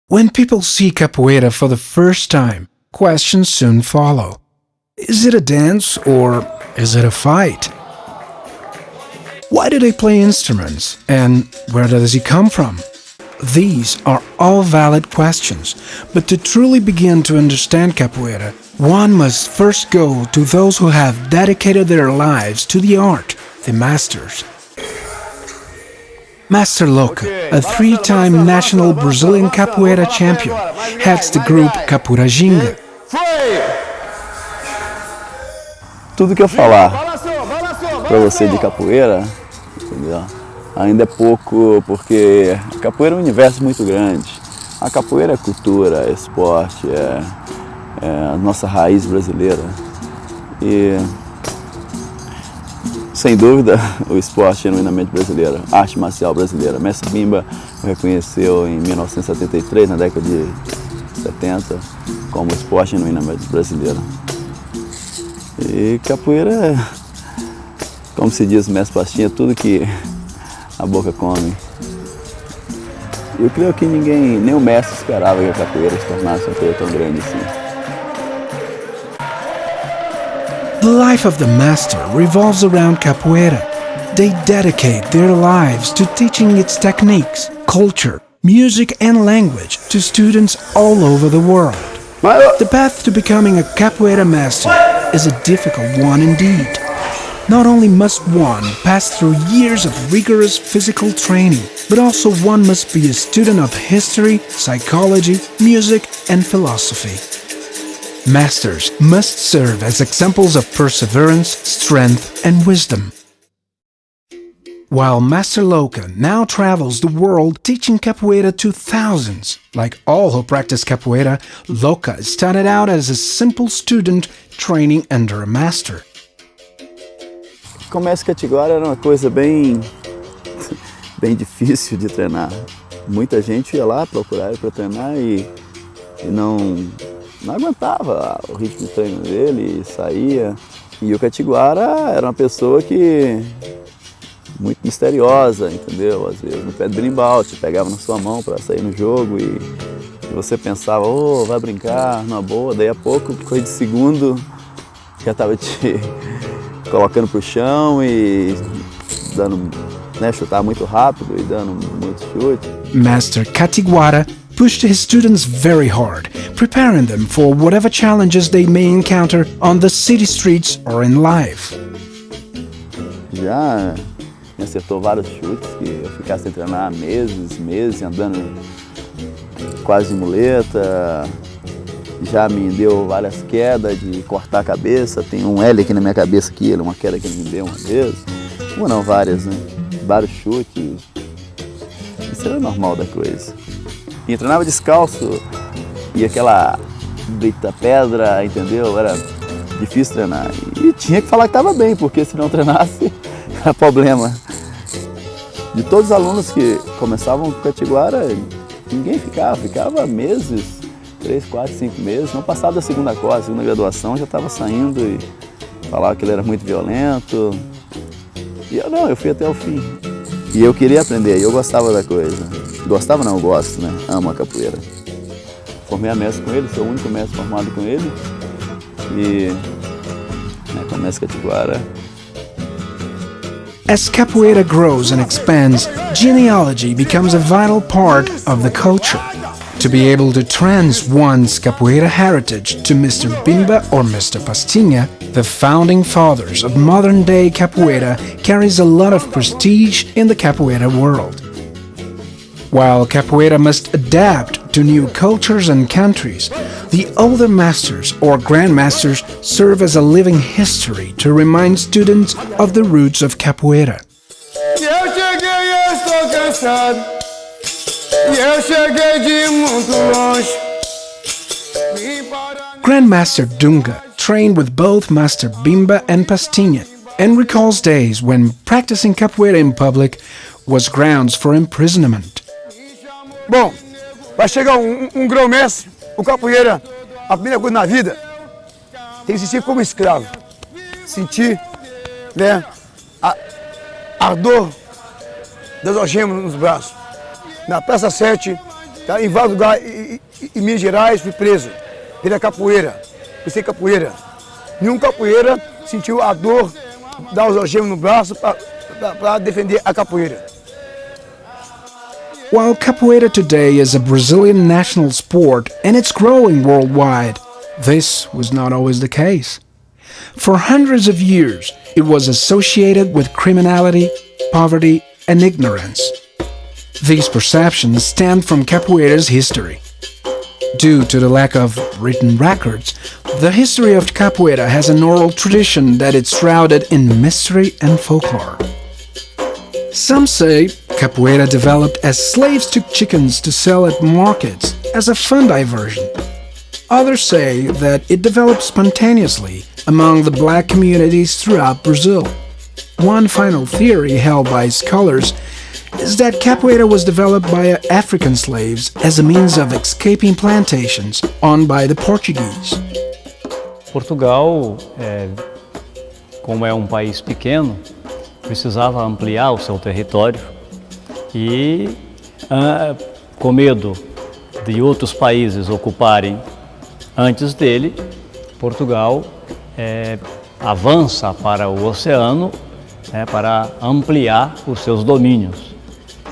When people see capoeira for the first time, questions soon follow. Is it a dance or is it a fight? Why do they play instruments and where does he come from? These are all valid questions, but to truly begin to understand capoeira, one must first go to those who have dedicated their lives to the art, the masters. Master Loca, a three-time national Brazilian capoeira champion, heads the group Capuraginga. Tudo que eu falar para você de capoeira, entendeu? Ainda é pouco, porque a capoeira é um universo muito grande. A capoeira é cultura, é esporte, é a nossa raiz brasileira. E, sem dúvida, o esporte genuinamente brasileiro, a arte marcial brasileira. Mestre Bimba reconheceu em 1973, na década de 70, como esporte genuinamente brasileiro. E capoeira é, como se diz o mestre Pastinha, tudo que a boca come. Eu creio que ninguém, nem o mestre esperava que a capoeira se tornasse uma coisa tão grande assim. The life of the master revolves around capoeira. They dedicate their lives to teaching its techniques, culture, music and language to students all over the world. The path to becoming a capoeira master is a difficult one indeed. Not only must one pass through years of rigorous physical training, but also one must be a student of history, psychology, music and philosophy. Masters must serve as examples of perseverance, strength and wisdom. While Master Loca now travels the world teaching capoeira to thousands, like all who practice capoeira, Loca started out as a simple student training under a master. O comércio catiguara era uma coisa bem difícil de treinar. Muita gente ia lá procurar para treinar e não aguentava o ritmo de treino dele, saía. E o catiguara era uma pessoa que muito misteriosa, entendeu? Às vezes no pé de brimbal, te pegava na sua mão para sair no jogo e você pensava, oh, vai brincar, numa boa. Daí a pouco, coisa de segundo, já estava te colocando pro chão e dando, chutar muito rápido e dando muito chute. Master Catiguara pushed his students very hard, preparing them for whatever challenges they may encounter on the city streets or in life. Já me acertou vários chutes que eu ficasse sem treinar meses, andando quase de muleta. Já me deu várias quedas de cortar a cabeça. Tem um L aqui na minha cabeça, uma queda que ele me deu uma vez. Uma não, várias, né? Vários chutes. Isso era normal da coisa. E treinava descalço e aquela brita pedra, entendeu? Era difícil treinar. E tinha que falar que estava bem, porque se não treinasse, era problema. De todos os alunos que começavam com catiguara, ninguém ficava meses, 3, 4, 5 meses. Não passava da segunda graduação, já estava saindo e falava que ele era muito violento. E eu fui até o fim. E eu queria aprender, e eu gostava da coisa. Gostava não, eu gosto, né? Amo a capoeira. Formei a mestre com ele, sou o único mestre formado com ele. E com a mestre Catiguara. As capoeira grows and expands, genealogy becomes a vital part of the culture. To be able to trans one's capoeira heritage to Mr. Bimba or Mr. Pastinha, the founding fathers of modern-day capoeira, carries a lot of prestige in the capoeira world. While capoeira must adapt to new cultures and countries, the older masters or grandmasters serve as a living history to remind students of the roots of capoeira. Eu cheguei, eu estou cansado. Eu cheguei de muito longe. Grandmaster Dunga trained with both Master Bimba and Pastinha and recalls days when practicing capoeira in public was grounds for imprisonment. Bom, vai chegar grão-mestre, o capoeira, a primeira coisa na vida, tem que se sentir como escravo. Sentir, né, a dor das algemas nos braços. Na Praça 7, tá, em vários lugares, em Minas Gerais, fui preso pela capoeira, por ser capoeira. Nenhum capoeira sentiu a dor das algemas no braço para defender a capoeira. While capoeira today is a Brazilian national sport and it's growing worldwide, this was not always the case. For hundreds of years, it was associated with criminality, poverty, and ignorance. These perceptions stem from capoeira's history. Due to the lack of written records, the history of capoeira has an oral tradition that is shrouded in mystery and folklore. Some say capoeira developed as slaves took chickens to sell at markets as a fun diversion. Others say that it developed spontaneously among the black communities throughout Brazil. One final theory held by scholars is that capoeira was developed by African slaves as a means of escaping plantations owned by the Portuguese. Portugal, como é um país pequeno, precisava ampliar o seu território e, com medo de outros países ocuparem antes dele, Portugal avança para o oceano para ampliar os seus domínios.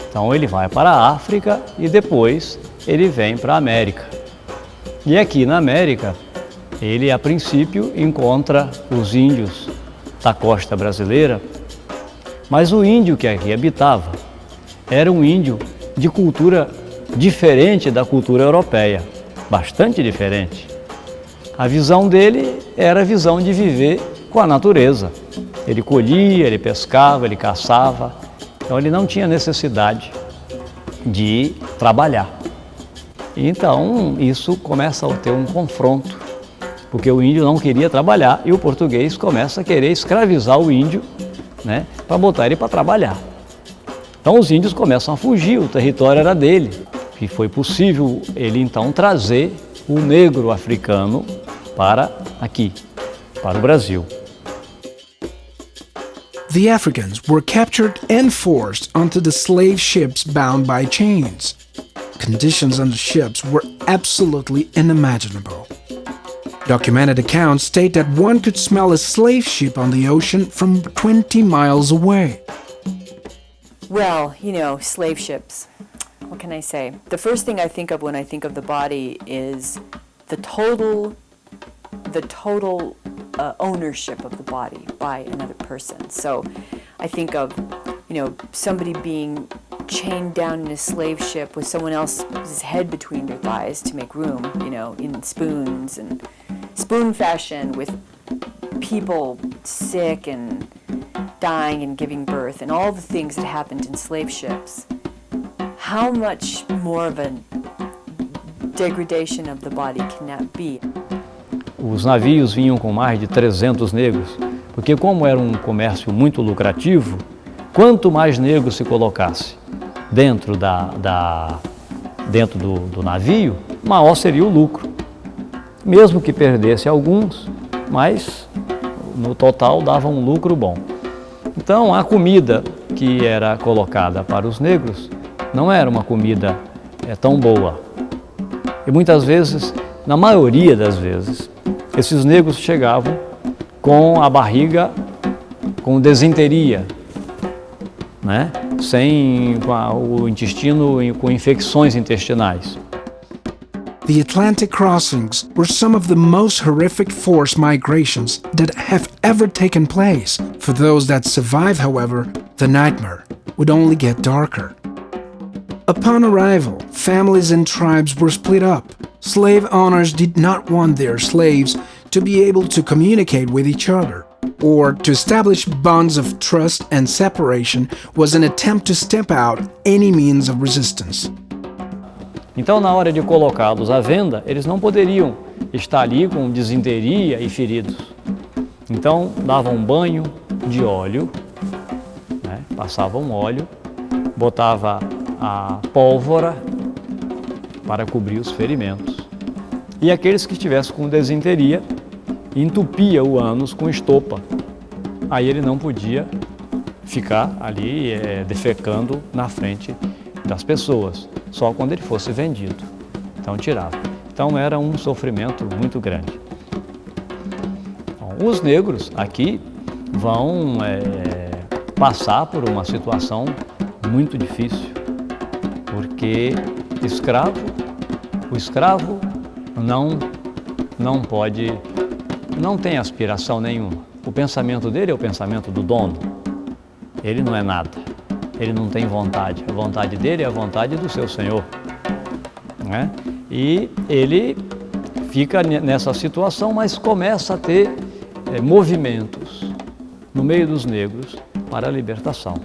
Então ele vai para a África e depois ele vem para a América. E aqui na América, ele a princípio encontra os índios da costa brasileira, mas o índio que aqui habitava era um índio de cultura diferente da cultura europeia, bastante diferente. A visão dele era a visão de viver com a natureza. Ele colhia, ele pescava, ele caçava, então ele não tinha necessidade de trabalhar. Então isso começa a ter um confronto, porque o índio não queria trabalhar e o português começa a querer escravizar o índio, para botar ele para trabalhar. Então os índios começam a fugir, o território era dele. E foi possível ele então trazer o negro africano para aqui, para o Brasil. The Africans were captured and forced onto the slave ships bound by chains. Conditions on the ships were absolutely unimaginable. Documented accounts state that one could smell a slave ship on the ocean from 20 miles away. Well, slave ships. What can I say? The first thing I think of when I think of the body is the total ownership of the body by another person. So I think of, somebody being chained down in a slave ship with someone else's head between their thighs to make room, in spoons and spoon fashion, with people sick and dying and giving birth and all the things that happened in slave ships. How much more of a degradation of the body can that be? Os navios vinham com mais de 300 negros, porque como era um comércio muito lucrativo, quanto mais negros se colocasse dentro do navio, maior seria o lucro. Mesmo que perdesse alguns, mas no total dava um lucro bom. Então a comida que era colocada para os negros não era uma comida tão boa. E muitas vezes, na maioria das vezes, esses negros chegavam com a barriga com desinteria, né? O intestino com infecções intestinais. The Atlantic crossings were some of the most horrific forced migrations that have ever taken place. For those that survive, however, the nightmare would only get darker. Upon arrival, families and tribes were split up. Slave owners did not want their slaves to be able to communicate with each other, or to establish bonds of trust, and separation was an attempt to stamp out any means of resistance. Então, na hora de colocá-los à venda, eles não poderiam estar ali com desinteria e feridos. Então, davam um banho de óleo, né? Passavam óleo, botava a pólvora para cobrir os ferimentos. E aqueles que estivessem com desinteria, entupia o ânus com estopa. Aí ele não podia ficar ali defecando na frente das pessoas, só quando ele fosse vendido. Então tirava. Então era um sofrimento muito grande. Bom, os negros aqui vão passar por uma situação muito difícil, porque o escravo não tem aspiração nenhuma. O pensamento dele é o pensamento do dono. Ele não é nada. Ele não tem vontade. A vontade dele é a vontade do seu senhor, né? E ele fica nessa situação, mas começa a ter movimentos no meio dos negros para a libertação.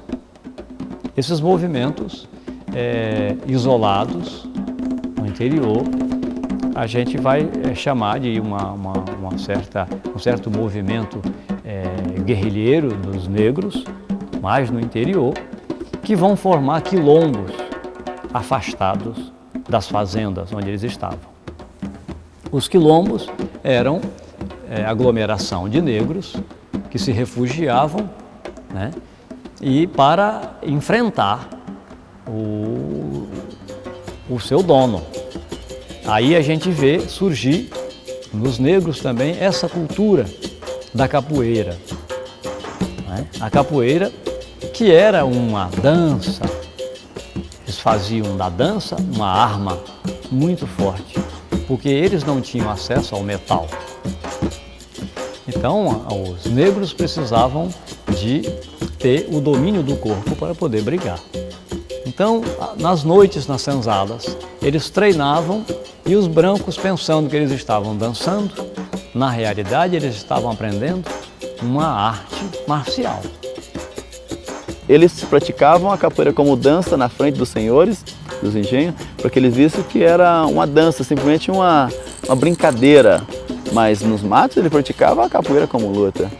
Esses movimentos isolados no interior, a gente vai chamar de um certo movimento guerrilheiro dos negros, mais no interior, que vão formar quilombos afastados das fazendas onde eles estavam. Os quilombos eram aglomeração de negros que se refugiavam, né, e para enfrentar o seu dono. Aí a gente vê surgir nos negros também essa cultura da capoeira, né? A capoeira, que era uma dança, eles faziam da dança uma arma muito forte, porque eles não tinham acesso ao metal. Então, os negros precisavam de ter o domínio do corpo para poder brigar. Então, nas noites, nas senzalas, eles treinavam e os brancos, pensando que eles estavam dançando, na realidade eles estavam aprendendo uma arte marcial. Eles praticavam a capoeira como dança na frente dos senhores, dos engenhos, porque eles viram que era uma dança, simplesmente uma brincadeira. Mas nos matos ele praticava a capoeira como luta,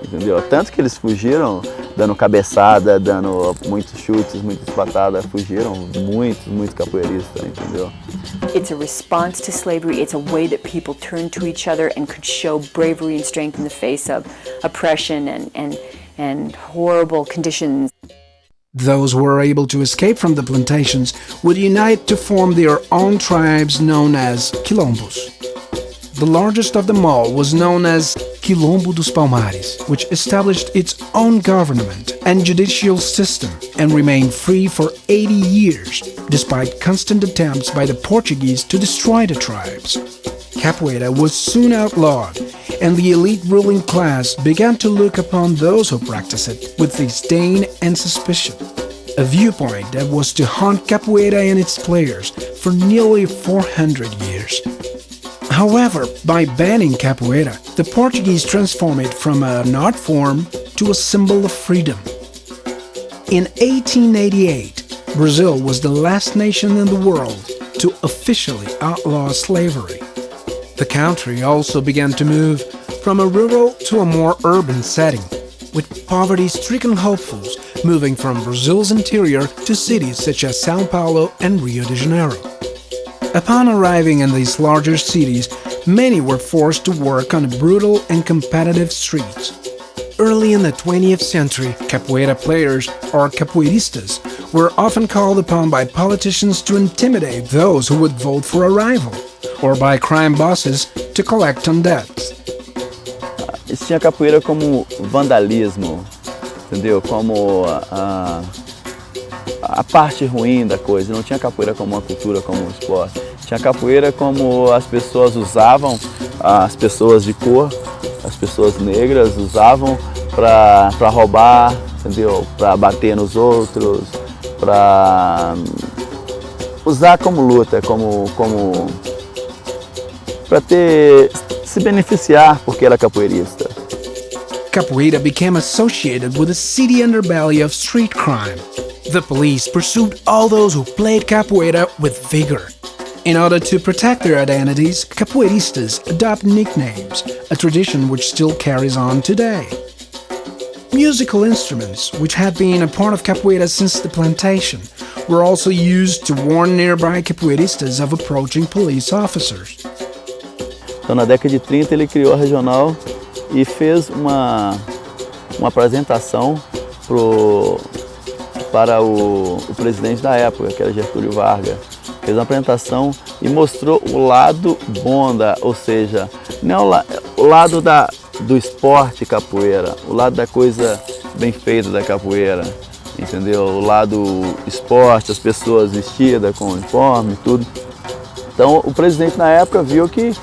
entendeu? Tanto que eles fugiram dando cabeçada, dando muitos chutes, muitas patadas, fugiram muitos capoeiristas, entendeu? It's a response to slavery. It's a way that people turned to each other and could show bravery and strength in the face of oppression and horrible conditions. Those who were able to escape from the plantations would unite to form their own tribes known as quilombos. The largest of them all was known as Quilombo dos Palmares, which established its own government and judicial system and remained free for 80 years, despite constant attempts by the Portuguese to destroy the tribes. Capoeira was soon outlawed, and the elite ruling class began to look upon those who practiced it with disdain and suspicion, a viewpoint that was to haunt capoeira and its players for nearly 400 years. However, by banning capoeira, the Portuguese transformed it from an art form to a symbol of freedom. In 1888, Brazil was the last nation in the world to officially outlaw slavery. The country also began to move from a rural to a more urban setting, with poverty-stricken hopefuls moving from Brazil's interior to cities such as São Paulo and Rio de Janeiro. Upon arriving in these larger cities, many were forced to work on brutal and competitive streets. Early in the 20th century, capoeira players, or capoeiristas, were often called upon by politicians to intimidate those who would vote for a rival, or by crime bosses to collect on debts. Isso tinha capoeira como vandalismo, entendeu? Como a parte ruim da coisa. Não tinha capoeira como uma cultura, como um esporte. Tinha capoeira como as pessoas usavam, as pessoas de cor, as pessoas negras usavam para roubar, entendeu? Para bater nos outros, para usar como luta, para se beneficiar porque era capoeirista. Capoeira became associated with the seedy underbelly of street crime. The police pursued all those who played capoeira with vigor. In order to protect their identities, capoeiristas adopt nicknames, a tradition which still carries on today. Musical instruments, which had been a part of capoeira since the plantation, were also used to warn nearby capoeiristas of approaching police officers. Então, na década de 30, ele criou a regional e fez uma apresentação para o presidente da época, que era Getúlio Vargas. Fez uma apresentação e mostrou o lado bom, ou seja, não o lado do esporte capoeira, o lado da coisa bem feita da capoeira, entendeu? O lado esporte, as pessoas vestidas com uniforme, tudo. Então, o presidente na época viu que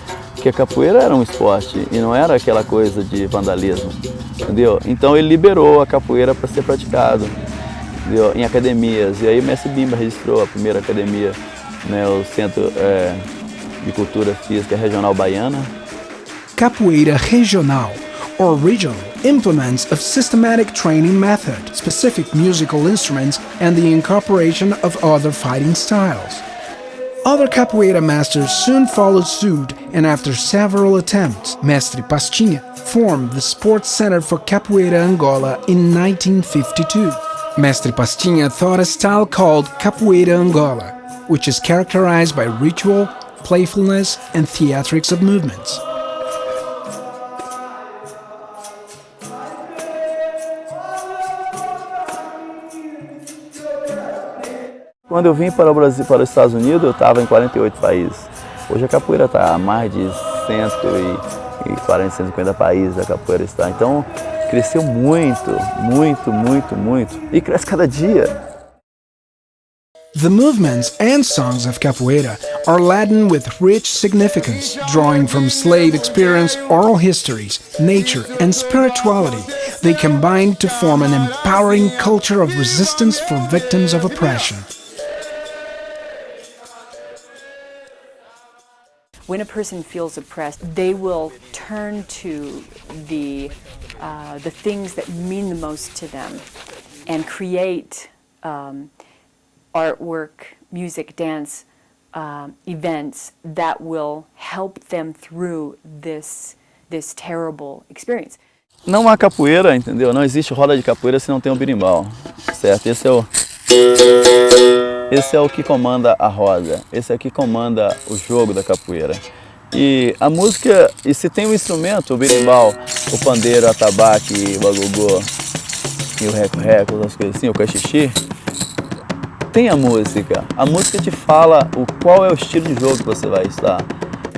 a capoeira era um esporte e não era aquela coisa de vandalismo, entendeu? Então ele liberou a capoeira para ser praticado, entendeu? Em academias. E aí o Mestre Bimba registrou a primeira academia, né, o Centro de Cultura Física Regional Baiana. Capoeira regional, or regional, implements a systematic training method, specific musical instruments, and the incorporation of other fighting styles. Other capoeira masters soon followed suit, and after several attempts, Mestre Pastinha formed the Sports Center for Capoeira Angola in 1952. Mestre Pastinha taught a style called Capoeira Angola, which is characterized by ritual, playfulness, and theatrics of movements. Quando eu vim para o Brasil, para os Estados Unidos, eu estava em 48 países. Hoje a capoeira está a mais de 140, 150 países a capoeira está. Então cresceu muito, muito, muito, muito. E cresce cada dia. The movements and songs of capoeira are laden with rich significance, drawing from slave experience, oral histories, nature, and spirituality. They combine to form an empowering culture of resistance for victims of oppression. When a person feels oppressed, they will turn to the things that mean the most to them and create artwork, music, dance, events that will help them through this terrible experience. Não há capoeira, entendeu? Não existe roda de capoeira se não tem um berimbau, certo? Esse é o que comanda a roda, esse é o que comanda o jogo da capoeira. E a música, e se tem um instrumento, o berimbau, o pandeiro, a atabaque, o agogô, e o reco-reco, as coisas assim, o cachixi, tem a música te fala qual é o estilo de jogo que você vai estar.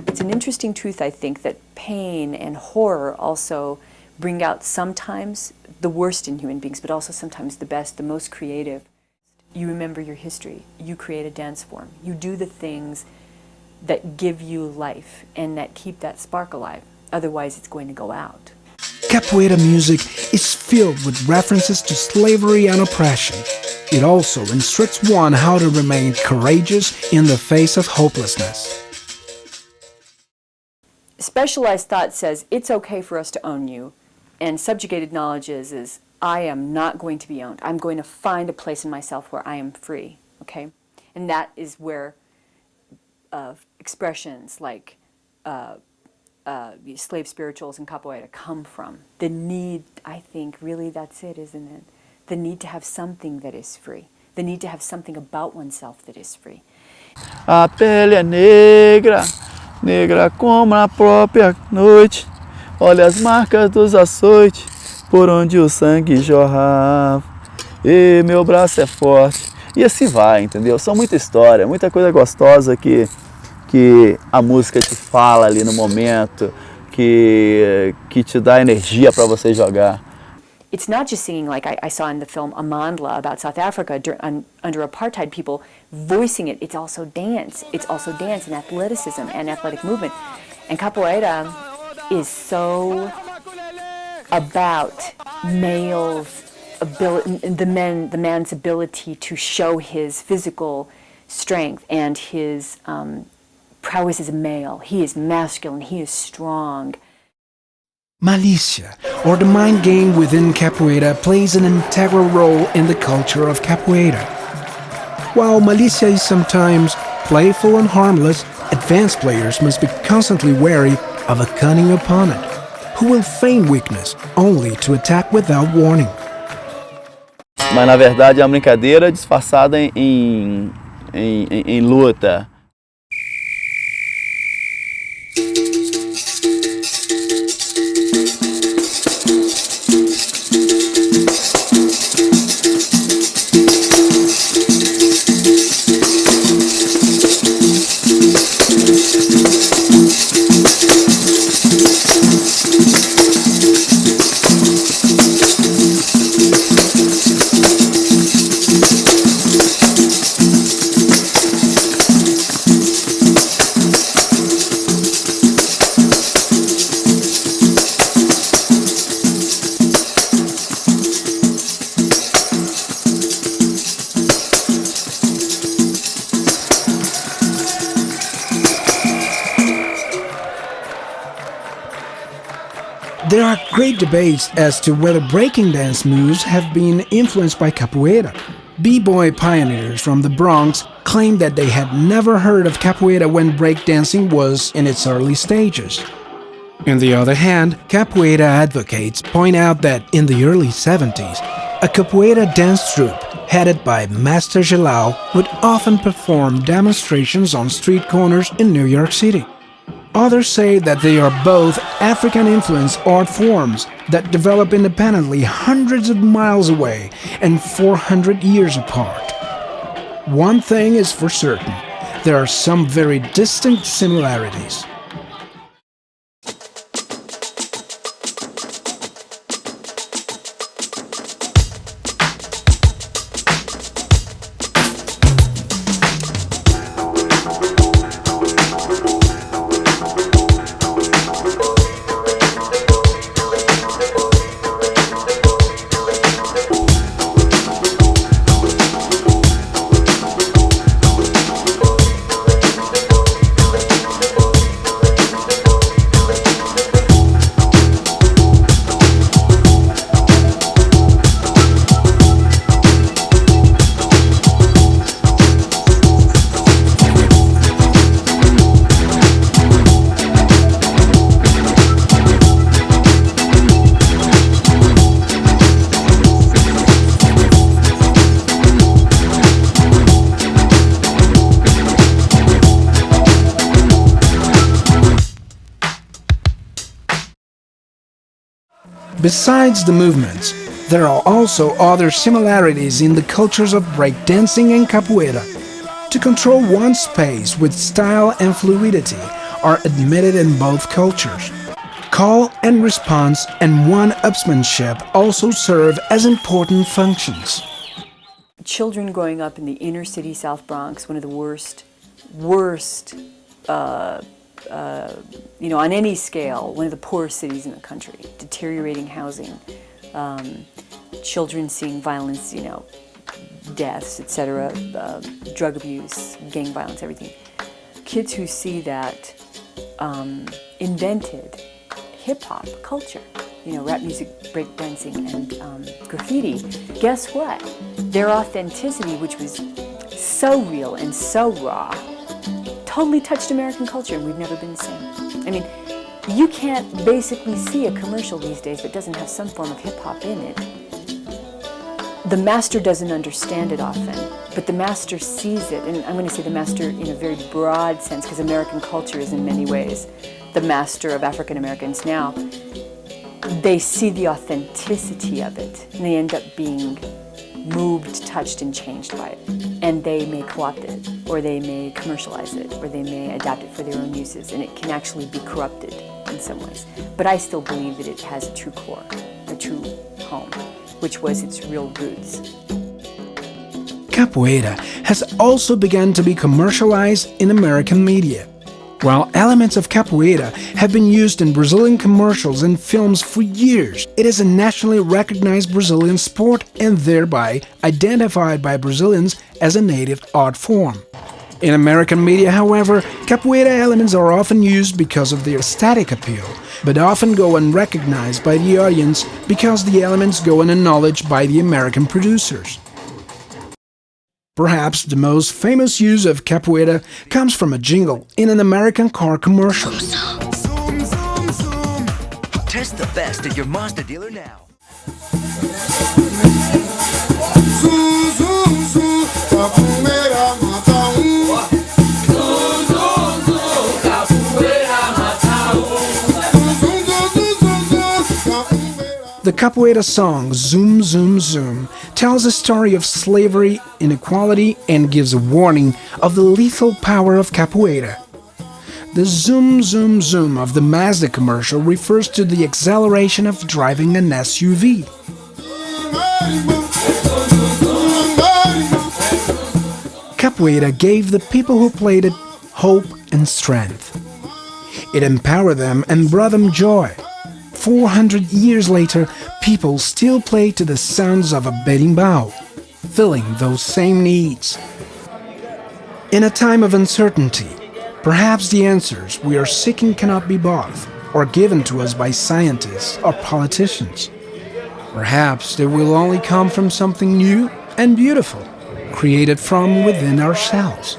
It's an interesting truth, I think, that pain and horror also bring out sometimes the worst in human beings, but also sometimes the best, the most creative. You remember your history, you create a dance form, you do the things that give you life and that keep that spark alive, otherwise it's going to go out. Capoeira music is filled with references to slavery and oppression. It also instructs one how to remain courageous in the face of hopelessness. Specialized thought says it's okay for us to own you, and subjugated knowledge is I am not going to be owned. I'm going to find a place in myself where I am free, okay? And that is where expressions like slave spirituals and capoeira come from. The need, I think, really that's it, isn't it? The need to have something that is free. The need to have something about oneself that is free. A pele é negra, negra como a própria noite. Olha as marcas dos açoites, por onde o sangue jorrava. E meu braço é forte. E assim vai, entendeu? São muita história, muita coisa gostosa que a música te fala ali no momento, que te dá energia para você jogar. It's not just singing like I saw in the film Amandla about South Africa under apartheid, people voicing it. It's also dance. It's also dance and athleticism and athletic movement. And capoeira is so about males' ability, the man's ability to show his physical strength and his prowess as a male. He is masculine. He is strong. Malicia, or the mind game within capoeira, plays an integral role in the culture of capoeira. While Malicia is sometimes playful and harmless, advanced players must be constantly wary of a cunning opponent, who will feign weakness only to attack without warning. Mas na verdade é uma brincadeira disfarçada em luta. There are great debates as to whether breaking dance moves have been influenced by capoeira. B-boy pioneers from the Bronx claim that they had never heard of capoeira when breakdancing was in its early stages. On the other hand, capoeira advocates point out that in the early 70s, a capoeira dance troupe headed by Master Gelao would often perform demonstrations on street corners in New York City. Others say that they are both African-influenced art forms that develop independently hundreds of miles away and 400 years apart. One thing is for certain, there are some very distinct similarities. Besides the movements, there are also other similarities in the cultures of breakdancing and capoeira. To control one's pace with style and fluidity are admitted in both cultures. Call and response and one-upsmanship also serve as important functions. Children growing up in the inner city South Bronx, one of the worst, on any scale, one of the poorest cities in the country, deteriorating housing, children seeing violence, deaths, etc., drug abuse, gang violence, everything. Kids who see that invented hip-hop culture, rap music, breakdancing, and graffiti. Guess what? Their authenticity, which was so real and so raw, totally touched American culture, and we've never been the same. I mean, you can't basically see a commercial these days that doesn't have some form of hip-hop in it. The master doesn't understand it often. But the master sees it, and I'm going to say the master in a very broad sense, because American culture is in many ways the master of African Americans now. They see the authenticity of it, and they end up being moved, touched, and changed by it. And they may co-opt it, or they may commercialize it, or they may adapt it for their own uses, and it can actually be corrupted in some ways. But I still believe that it has a true core, a true home, which was its real roots. Capoeira has also begun to be commercialized in American media. While elements of capoeira have been used in Brazilian commercials and films for years, it is a nationally recognized Brazilian sport and thereby identified by Brazilians as a native art form. In American media, however, capoeira elements are often used because of their aesthetic appeal, but often go unrecognized by the audience because the elements go unacknowledged by the American producers. Perhaps the most famous use of capoeira comes from a jingle in an American car commercial. Zoom, zoom, zoom. Test the best at your Mazda dealer now. Zoom, zoom, zoom. Capoeira mata Zoom, zoom, zoom. Capoeira mata Zoom, zoom, zoom, zoom, zoom. Capoeira. The capoeira song Zoom Zoom Zoom tells a story of slavery, inequality, and gives a warning of the lethal power of capoeira. The zoom zoom zoom of the Mazda commercial refers to the acceleration of driving an SUV. Capoeira gave the people who played it hope and strength. It empowered them and brought them joy. 400 years later, people still play to the sounds of a berimbau, filling those same needs. In a time of uncertainty, perhaps the answers we are seeking cannot be bought or given to us by scientists or politicians. Perhaps they will only come from something new and beautiful, created from within ourselves.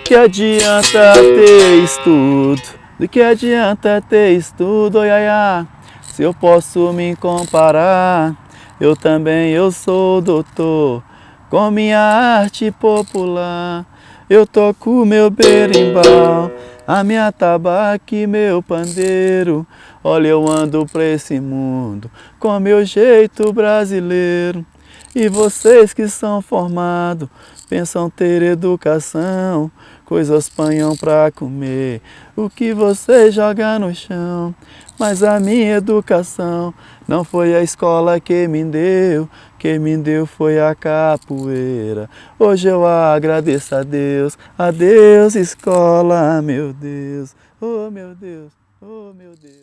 Que adianta ter estudo? Do que adianta ter estudo, oiaiá? Se eu posso me comparar, eu sou doutor, com minha arte popular. Eu toco meu berimbau, a minha tabaque e meu pandeiro. Olha, eu ando pra esse mundo com meu jeito brasileiro. E vocês que são formados, pensam ter educação, coisas panham pra comer, o que você joga no chão. Mas a minha educação não foi a escola que me deu foi a capoeira. Hoje eu agradeço a Deus escola, meu Deus, oh meu Deus, oh meu Deus.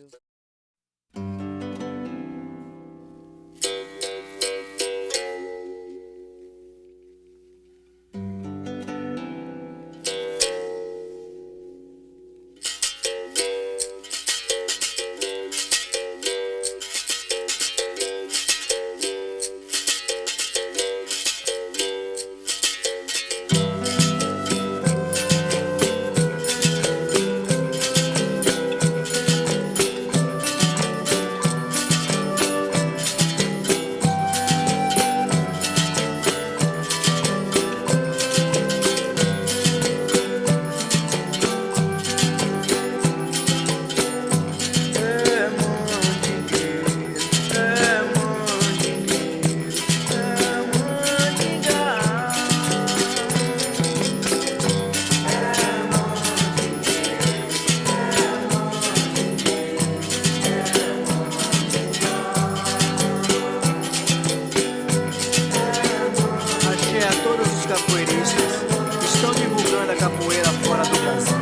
Capoeira fora do Brasil.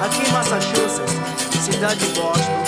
Aqui em Massachusetts, cidade de Boston,